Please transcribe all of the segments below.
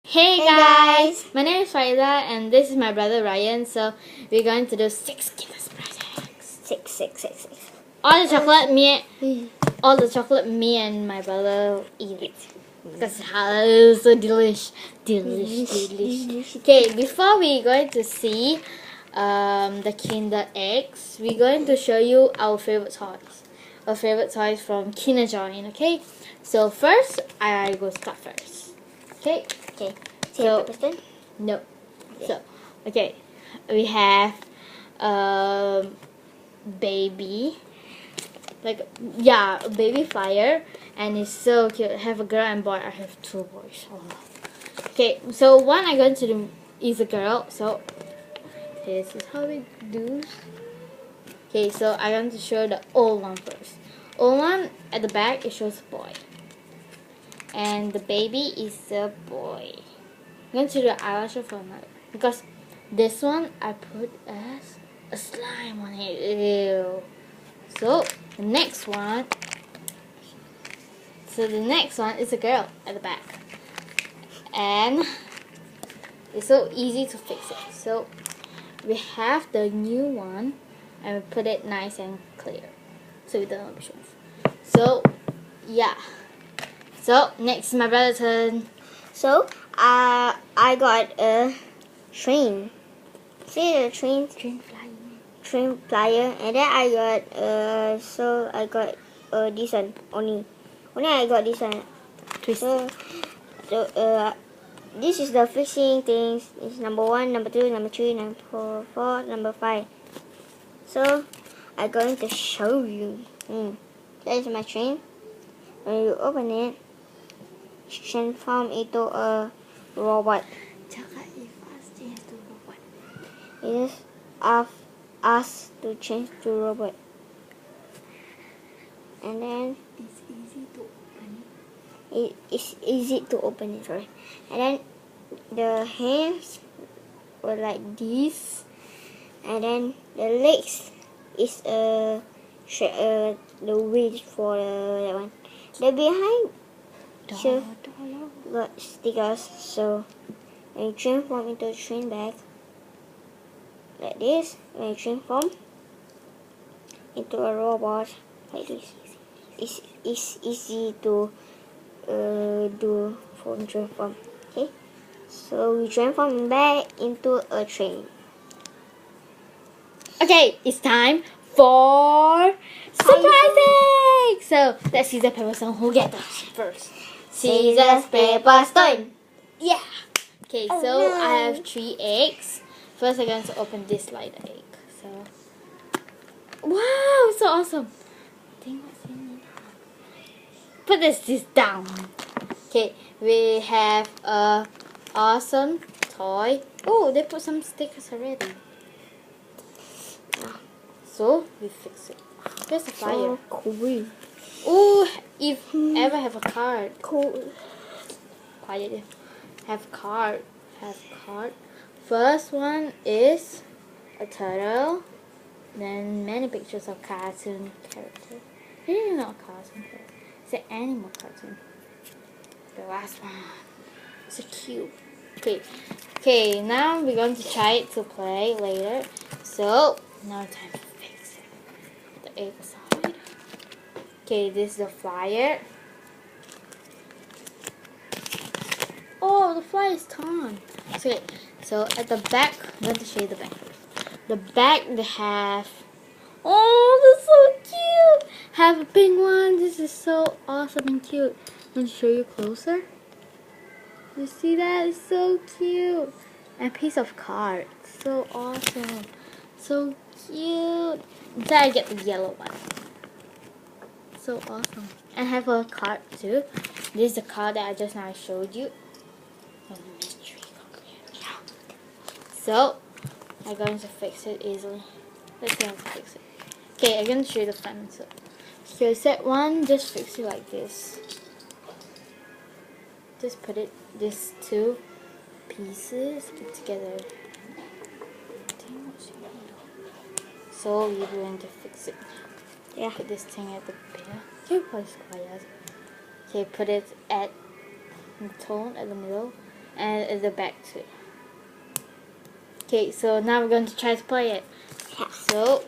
Hey guys! My name is Faida and this is my brother Ryan. So we're going to do 6 Guinness projects. Six. All the chocolate me and my brother eat it. Because it's so delish. Okay, before we going to see the Kinder eggs, we're going to show you our favorite toys. Our favorite toys from Kinder Joy, okay? So first, I go start first. Okay? Okay. So, Question? no. So, okay. We have baby. Like, yeah, a baby flyer. And it's so cute. I have a girl and boy. I have 2 boys. Oh. Okay, so one I'm going to do is a girl. So, this is how we do. Okay, so I'm going to show the old one first. Old one at the back, it shows a boy. And the baby is a boy. I'm going to do the eyelash for another because this one I put as a slime on it. Ew. So the next one is a girl at the back, and it's so easy to fix it. So we have the new one and we put it nice and clear, so we don't know which ones. So yeah. So next is my brother's turn. So, I got a train. See the train? Train flyer. And then I got, so I got this one. Only I got this one. Twist. So, this is the fixing things. It's number 1, number 2, number 3, number 4, number 5. So, I'm going to show you. That is my train. When you open it, transform into a robot. It is us to change to robot. And then It's easy to open. it's easy to open it, sorry. And then the hands were like this, and then the legs is the wheels for that one. The behind so got stickers, so when you transform into a train bag like this, when you transform into a robot like this, it's easy to do for transform. Okay, so we transform back into a train. Okay, it's time for surprising. So let's see the paper stone. Who get the first? Scissors, paper, stone. Yeah. Okay, so I have 3 eggs. First, I'm going to open this light egg. So, wow, so awesome. Think what's in it. Put this down. Okay, we have a awesome toy. Oh, they put some stickers already. So we fix it. There's a fire. So cool. Oh, if ever have a card. Cool. Quiet. Have card. First one is a turtle. Then many pictures of cartoon character. Really not a cartoon character. It's an animal cartoon. The last one. It's a cube. Okay, now we're going to try it to play later. So now it's time to fix it. The egg aside. Okay, this is the flyer. Oh, the flyer is torn. Okay, so at the back, I'm going to show you the back first. The back, they have, oh, that's so cute. Have a pink one. This is so awesome and cute. I'm going to show you closer. You see that? It's so cute. And a piece of card. So awesome. So cute. Then I get the yellow one. So awesome. And I have a card too. This is the card that I just now showed you. So I'm going to fix it easily. Let's see how to fix it. Okay, I'm going to show you the front. So set 1, just fix it like this. Just put it, these 2 pieces put together. So we're going to fix it. Yeah, put this thing at the back. Okay, put it quiet. Okay, put it at the tone at the middle. and at the back too. Okay, so now we're going to try to play it. So,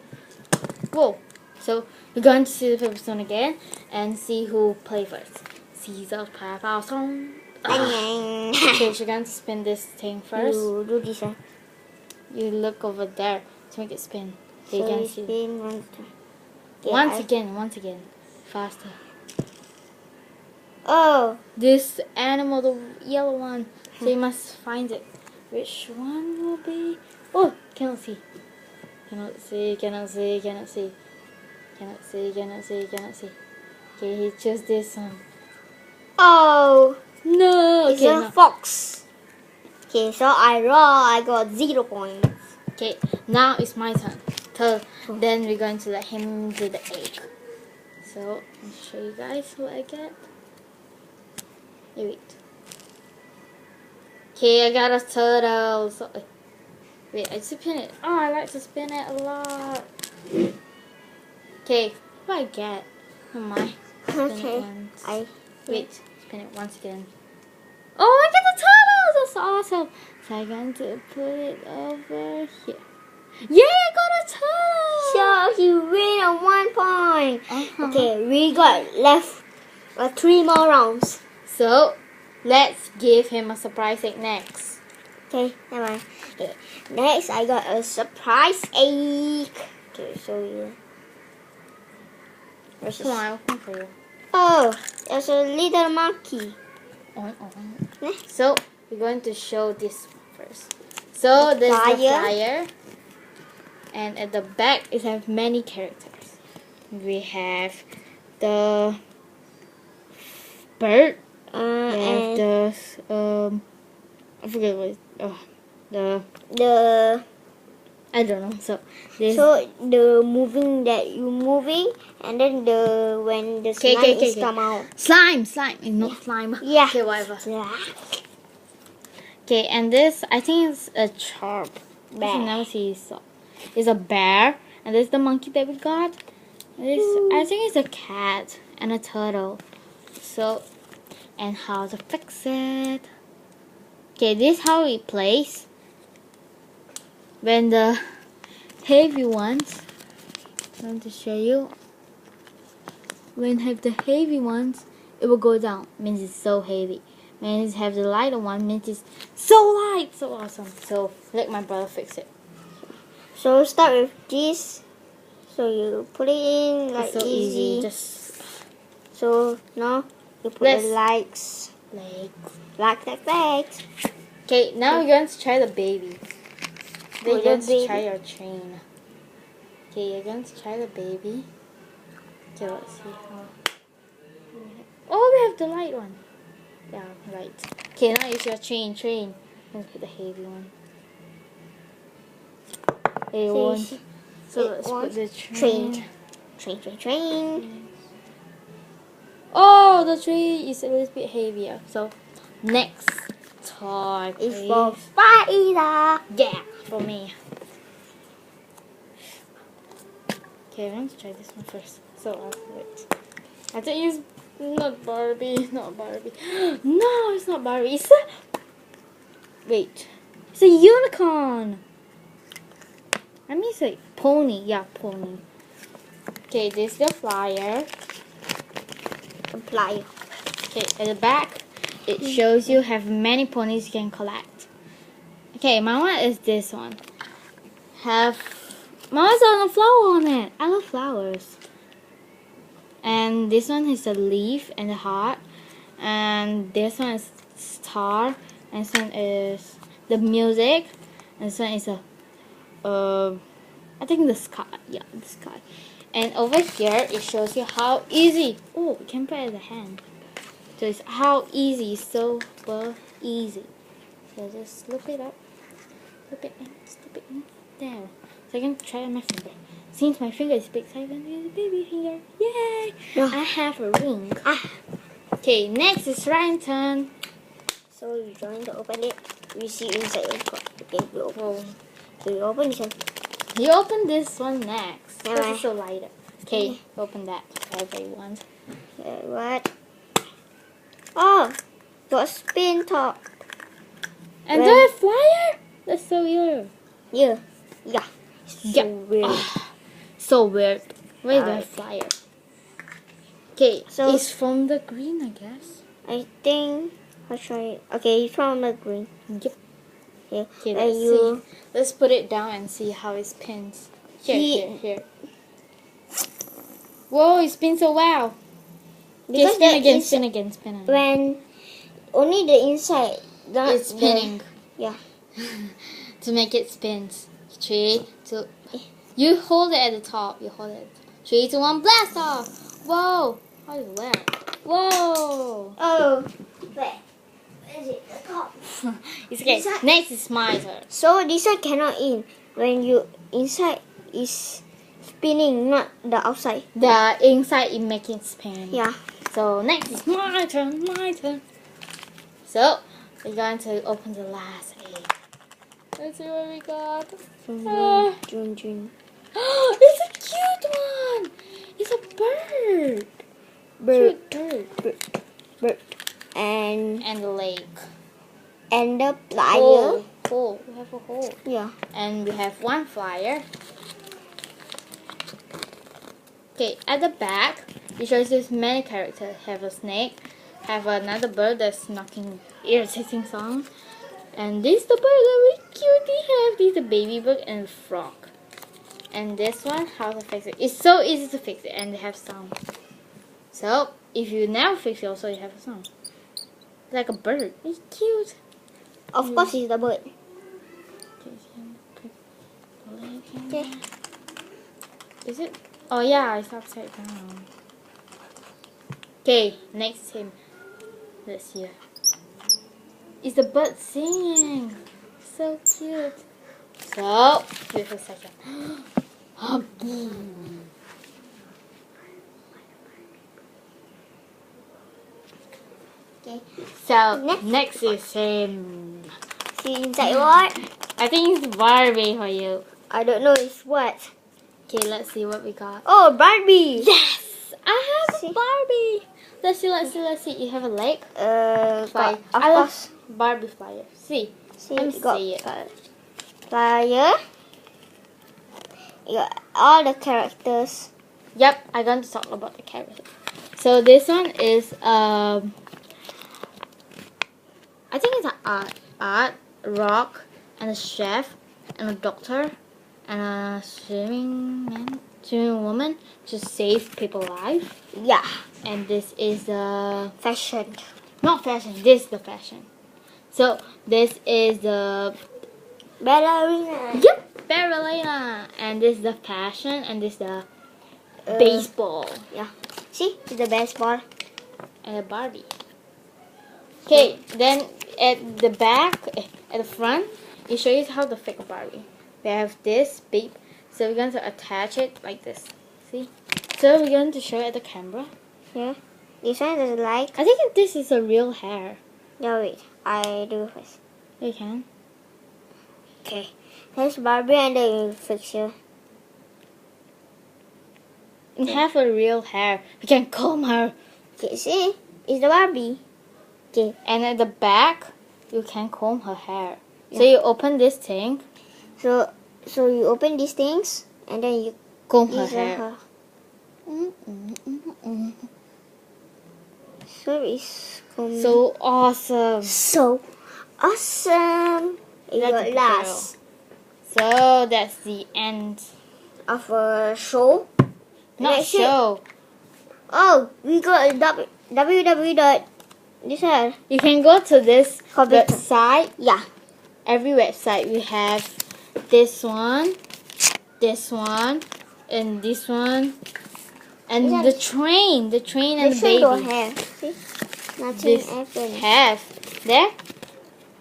whoa. So we're going to see the paper stone again and see who play first. Scissors, paper, stone. Okay, so you're going to spin this thing first. You do this one. You look over there to make it spin. So you So can you see. spin once. Okay, Once again. Faster. Oh, This animal, the yellow one. So you must find it. Which one will be? Oh, cannot see. Cannot see, cannot see, cannot see. Cannot see, cannot see, cannot see. Okay, he chose this one. oh, No! it's Okay, a no. fox. Okay, so I got 0 points. Okay, now it's my turn. So then we're going to let him do the egg. So I'll show you guys what I get. Hey, wait. Okay, I got a turtle. So, wait, I spin it. Oh, I like to spin it a lot. Okay, what I get? Oh my. Spin it Okay, once. Wait, spin it once again. Oh, I got the turtle! That's awesome. So I'm going to put it over here. Yeah, I got a turtle! So you win on 1 point. Uh-huh. Okay, we got left 3 more rounds. So, let's give him a surprise egg next. Okay, never mind. Okay, next I got a surprise egg. Okay, so you. Come on, I'll open for you. Oh, there's a little monkey. Eh? So, we're going to show this one first. So, The there's the flyer. flyer. And at the back, it has many characters. We have the bird. We have And the, I forget what it's, the I don't know. So, this. so the moving that you moving, and then the when the slime is come out. Slime. It's not slime. Yeah. Okay, whatever. Yeah. Okay, and this, I think it's a charm. I Bear. can never see so. It's a bear, and this is the monkey that we got. This, I think it's a cat and a turtle. So, and how to fix it. Okay, this is how it plays. When the heavy ones, I'm going to show you. When have the heavy ones, it will go down. Means it's so heavy. When it have the lighter one, means it's so light, so awesome. So let my brother fix it. So start with this. So you put it in like It's so easy. Just So now you put Let's- the lights like. like. Okay, now we're going to try the baby. Then you're Oh, the going to baby. try your train. Okay, you're going to try the baby. Okay, let's see how. Oh, we have the light one. Yeah, right. Okay, now it's your train. Let's put the heavy one. It won't. So it let's won't. put the train. Train. Oh, the tree is a little bit heavier. So next toy, It's please. for spider. Yeah, for me. Okay, I'm going to try this one first. So I'll wait. I think it's not Barbie. No, it's not Barbie. It's a... Wait. It's a unicorn. I mean, it's like pony. Yeah, pony. Okay, this is the flyer. Apply. Okay, at the back, it shows you have many ponies you can collect. Okay, my one is this one. My one's on a flower on it. I love flowers. And this one is a leaf and a heart. And this one is star. And this one is the music. And this one is I think the sky. Yeah, the sky. And over here, it shows you how easy. Oh, you can put it as a hand. So it's how easy, super easy. So just slip it up. Slip it in. There. So I can try on my finger. Since my finger is big, so I can use a baby finger. Yay! Yeah. I have a ring. Okay, next is Ryan's turn. So you going to open it. You see inside the pot. Okay, you open. Oh. So you open this one. You open this one next. This Alright. is so lighter. Okay, open that. Everyone. What? Oh, got spin top. Yeah. Yeah. So Yeah. weird. So weird. Where's the Alright. flyer? Okay, So- it's from the green, I guess. I think I'll try it. Okay, it's from the green. Yep. Yeah. Okay, Then let's see. Let's put it down and see how it spins. Here. Whoa, it spins so well. Okay, Because spin the again, ins- spin again, spin again. when only the inside, not It's spinning. Yeah. To make it spins. 3, 2. You hold it at the top. 3, 2, 1, blast off! Whoa! How is that? Whoa! Oh, where is it? The top. It's okay. Inside. Next is my turn. So this side cannot in. When you inside is spinning, not the outside. The inside is making spin. Yeah. So next is my turn. So we're going to open the last egg. Let's see what we got. Ah. Jun. It's a cute one. It's a bird. Cute bird. And And the lake. the plier. Hole. We have a hole. Yeah. And we have one flyer. Okay, at the back, it shows us many characters. Have a snake, have another bird that's knocking irritating song. And this the bird that we cutie have. This is a baby bird and a frog. And this one, how to fix it. It's so easy to fix it and they have sound. So, if you never fix it also, you have a sound. Like a bird. It's cute. Of course, it's the bird. Okay. Is it? Oh yeah, it's upside down. Okay, next is him. Let's see. It's the bird singing. So cute. So, wait a second. Okay. So, Next. next is him. See inside what? I think it's Barbie for you. I don't know. It's what? Okay, let's see what we got. Oh, Barbie. Yes! I have See? a Barbie! Let's see. You have a leg? Fly. Of I love course. Barbie flyer. See. See, Let me you got see it. flyer. You got all the characters. Yep, I'm going to talk about the character. So this one is I think it's an art, rock, and a chef, and a doctor, and a swimming woman to save people's life. Yeah. And this is the Fashion. not fashion. This is the fashion. So this is the Ballerina. ballerina, and this is the fashion, and this is the baseball, Yeah. See, it's the baseball. and a Barbie. Okay, then at the back, at the front, it shows you how to fix a Barbie. We have this beep, so we're going to attach it like this. See? So we're going to show it at the camera. Yeah. This one is like. I think this is a real hair. No, wait. I do first. You can. Okay. There's Barbie and the fixture. We have a real hair. We can comb her. Okay, see? It's the Barbie. Okay, and at the back, you can comb her hair. So you open this thing, So you open these things and then you comb her use hair. So it's combing. So awesome. So awesome. It That's got the last So that's the end. of a show. Not That's it. show. Oh, we got www. This one. You can go to this Computer. website. Yeah. Every website we have this one, and this one, and Yeah. the train and This the one don't baby. have. See? Nothing This happened. have there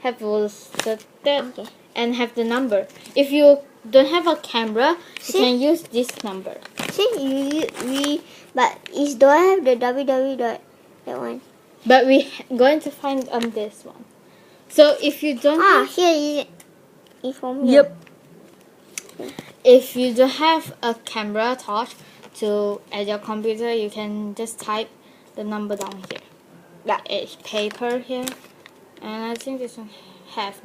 have was the Okay. and have the number. If you don't have a camera, you See? can use this number. See, but is don't have the www dot that one. But we going to find on this one. So if you don't have, Here is it. It's from here. if you don't have a camera torch to at your computer, you can just type the number down here. That is paper here, and I think this one have.